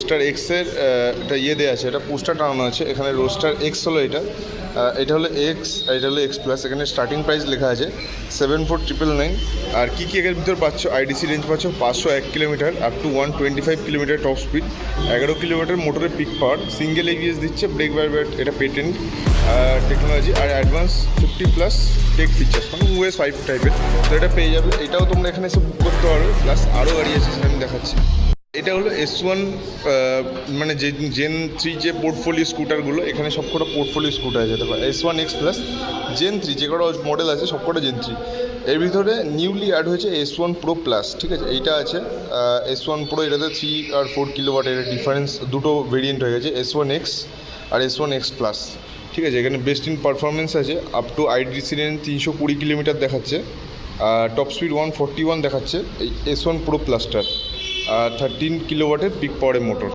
Roaster এক্সের এটা দেওয়া আছে, এটা পোস্টার টানানো আছে এখানে। রোস্টার এক্স হলো এটা হলো এক্স, এটা হলো এক্স প্লাস। এখানে স্টার্টিং প্রাইস লেখা আছে 74,999। আর কী এর ভিতর পাচ্ছ, আইডিসি রেঞ্জ পাচ্ছ 501 kilometre up to 125 kilometre top speed, 11 kilometre মোটরের পিক পাওয়ার, সিঙ্গেল এবিএস দিচ্ছে, ব্রেক বাইট এটা পেটেন্ট টেকনোলজি, আর অ্যাডভান্স 50+ টেক ফিচার্স, মানে US 5 টাইপের। তো এটা পেয়ে যাবে, এটাও তোমরা এখানে এসে বুক করতে পারবে। প্লাস আরও গাড়ি আছে সেটা আমি দেখাচ্ছি। এটা হলো S1 মানে জেন 3 যে পোর্টফোলিও স্কুটারগুলো, এখানে সবকটা পোর্টফোলিও স্কুটার আছে। দেখো S1 X প্লাস জেন 3 যে কটা মডেল আছে সবকটা জেন 3। এর ভিতরে নিউলি অ্যাড হয়েছে S1 Pro প্লাস, ঠিক আছে। এইটা আছে S1 Pro, এটাতে 3 আর 4 কিলোওয়াট এর ডিফারেন্স, দুটো ভেরিয়েন্ট হয়ে গেছে, S1 X আর S1 X প্লাস, ঠিক আছে। এখানে বেস্ট ইন পারফরমেন্স আছে, up to IDC range 320 kilometre দেখাচ্ছে, টপ স্পিড 141 দেখাচ্ছে এই S1 Pro প্লাসটার, 13 কিলোওয়াটের পিক পাওয়ারের মোটর।